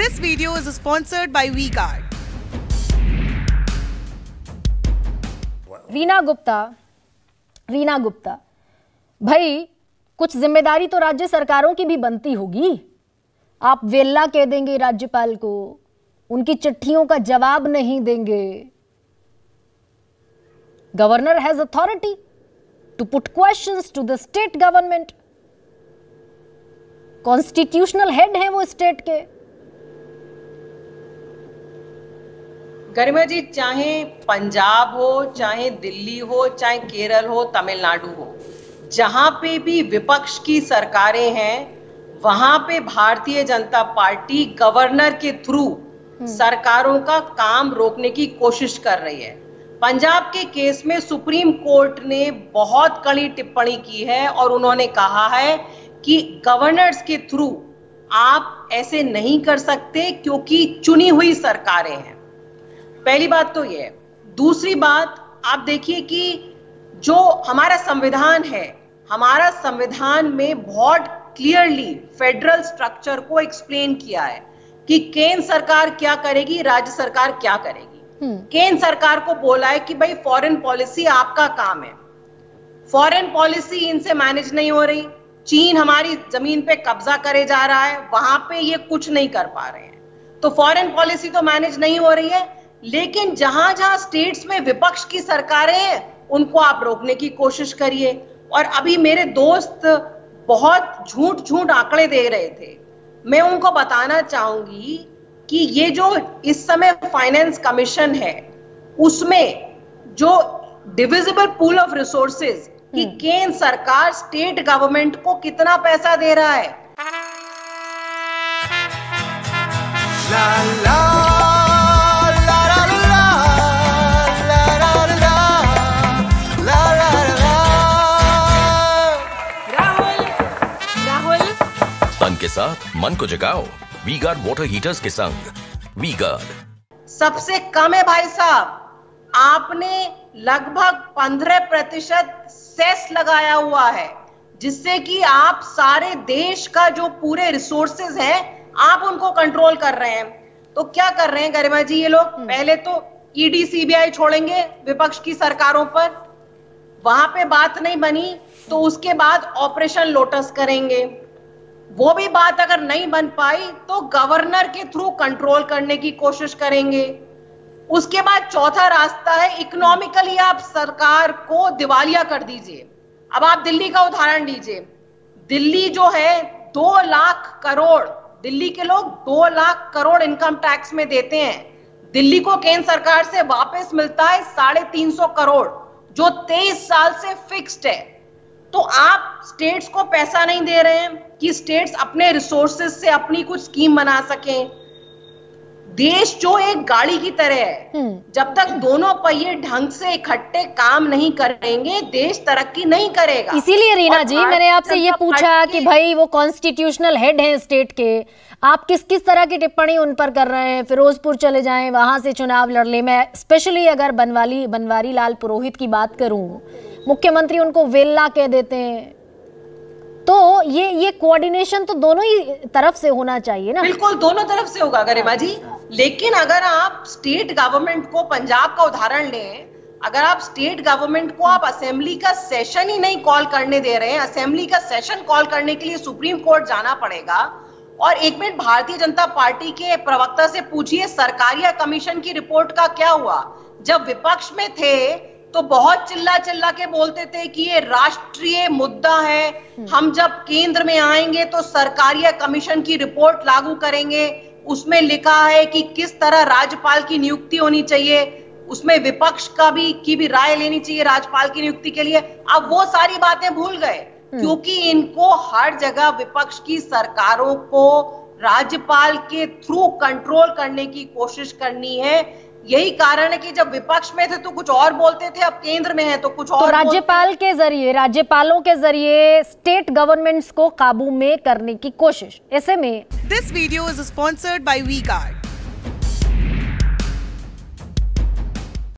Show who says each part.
Speaker 1: This video is sponsored by V-Guard.
Speaker 2: Reena Gupta, भाई कुछ जिम्मेदारी तो राज्य सरकारों की भी बनती होगी। आप वेल्ला कह देंगे राज्यपाल को, उनकी चिट्ठियों का जवाब नहीं देंगे। Governor has authority to put questions to the state government. Constitutional head हैं वो स्टेट के।
Speaker 3: गरिमा जी, चाहे पंजाब हो, चाहे दिल्ली हो, चाहे केरल हो, तमिलनाडु हो, जहां पे भी विपक्ष की सरकारें हैं वहां पे भारतीय जनता पार्टी गवर्नर के थ्रू सरकारों का काम रोकने की कोशिश कर रही है। पंजाब के केस में सुप्रीम कोर्ट ने बहुत कड़ी टिप्पणी की है और उन्होंने कहा है कि गवर्नर्स के थ्रू आप ऐसे नहीं कर सकते क्योंकि चुनी हुई सरकारें हैं। पहली बात तो ये। दूसरी बात, आप देखिए कि जो हमारा संविधान है, हमारा संविधान में बहुत क्लियरली फेडरल स्ट्रक्चर को एक्सप्लेन किया है कि केंद्र सरकार क्या करेगी, राज्य सरकार क्या करेगी। केंद्र सरकार को बोला है कि भाई फॉरेन पॉलिसी आपका काम है। फॉरेन पॉलिसी इनसे मैनेज नहीं हो रही। चीन हमारी जमीन पे कब्जा करे जा रहा है, वहां पे ये कुछ नहीं कर पा रहे हैं। तो फॉरेन पॉलिसी तो मैनेज नहीं हो रही है, लेकिन जहां जहां स्टेट्स में विपक्ष की सरकारें हैं उनको आप रोकने की कोशिश करिए। और अभी मेरे दोस्त बहुत झूठ आंकड़े दे रहे थे। मैं उनको बताना चाहूंगी कि ये जो इस समय फाइनेंस कमीशन है उसमें जो डिविजिबल पूल ऑफ रिसोर्सेज कि केंद्र सरकार स्टेट गवर्नमेंट को कितना पैसा दे रहा है।
Speaker 4: ला ला
Speaker 5: के साथ मन को जगाओ वी-गार्ड वाटर हीटर्स के संग। वी-गार्ड
Speaker 3: सबसे कम है भाई साहब। आपने लगभग 15% सेस लगाया हुआ है, जिससे कि आप सारे देश का जो पूरे रिसोर्सेज है आप उनको कंट्रोल कर रहे हैं। तो क्या कर रहे हैं गरिमा जी ये लोग? पहले तो ईडी सीबीआई छोड़ेंगे विपक्ष की सरकारों पर, वहां पे बात नहीं बनी तो उसके बाद ऑपरेशन लोटस करेंगे। वो भी बात अगर नहीं बन पाई तो गवर्नर के थ्रू कंट्रोल करने की कोशिश करेंगे। उसके बाद चौथा रास्ता है इकोनॉमिकली आप सरकार को दिवालिया कर दीजिए। अब आप दिल्ली का उदाहरण लीजिए। दिल्ली जो है 2 लाख करोड़, दिल्ली के लोग 2 लाख करोड़ इनकम टैक्स में देते हैं। दिल्ली को केंद्र सरकार से वापस मिलता है 350 करोड़, जो 23 साल से फिक्स्ड है। तो आप स्टेट्स को पैसा नहीं दे रहे हैं कि स्टेट्स अपने रिसोर्सेज से अपनी कुछ स्कीम बना सकें। देश जो एक गाड़ी की तरह है, जब तक दोनों पहिए ढंग से इकट्ठे काम नहीं करेंगे देश तरक्की नहीं करेगा।
Speaker 2: इसीलिए रीना जी मैंने आपसे ये पूछा कि भाई वो कॉन्स्टिट्यूशनल हेड हैं स्टेट के, आप किस किस तरह की टिप्पणी उन पर कर रहे हैं। फिरोजपुर चले जाएं, वहां से चुनाव लड़ ले। मैं स्पेशली अगर बनवारी लाल पुरोहित की बात करूं, मुख्यमंत्री उनको वेल्ला कह देते हैं। तो ये कोऑर्डिनेशन तो दोनों ही तरफ से होना चाहिए ना।
Speaker 3: बिल्कुल दोनों तरफ से होगा गरिमा जी। लेकिन अगर आप स्टेट गवर्नमेंट को, पंजाब का उदाहरण लें, अगर आप स्टेट गवर्नमेंट को आप असेंबली का सेशन ही नहीं कॉल करने दे रहे हैं, असेंबली का सेशन कॉल करने के लिए सुप्रीम कोर्ट जाना पड़ेगा। और एक मिनट, भारतीय जनता पार्टी के प्रवक्ता से पूछिए सरकारिया कमीशन की रिपोर्ट का क्या हुआ। जब विपक्ष में थे तो बहुत चिल्ला के बोलते थे कि ये राष्ट्रीय मुद्दा है, हम जब केंद्र में आएंगे तो सरकारिया कमीशन की रिपोर्ट लागू करेंगे। उसमें लिखा है कि किस तरह राज्यपाल की नियुक्ति होनी चाहिए, उसमें विपक्ष की भी राय लेनी चाहिए राज्यपाल की नियुक्ति के लिए। अब वो सारी बातें भूल गए क्योंकि इनको हर जगह विपक्ष की सरकारों को राज्यपाल के थ्रू कंट्रोल करने की कोशिश करनी है। यही कारण है कि जब विपक्ष में थे तो कुछ और बोलते थे, अब केंद्र में है तो कुछ और।
Speaker 2: तो राज्यपालों के जरिए स्टेट गवर्नमेंट्स को काबू में करने की कोशिश। ऐसे में
Speaker 1: this video is sponsored by V-Guard.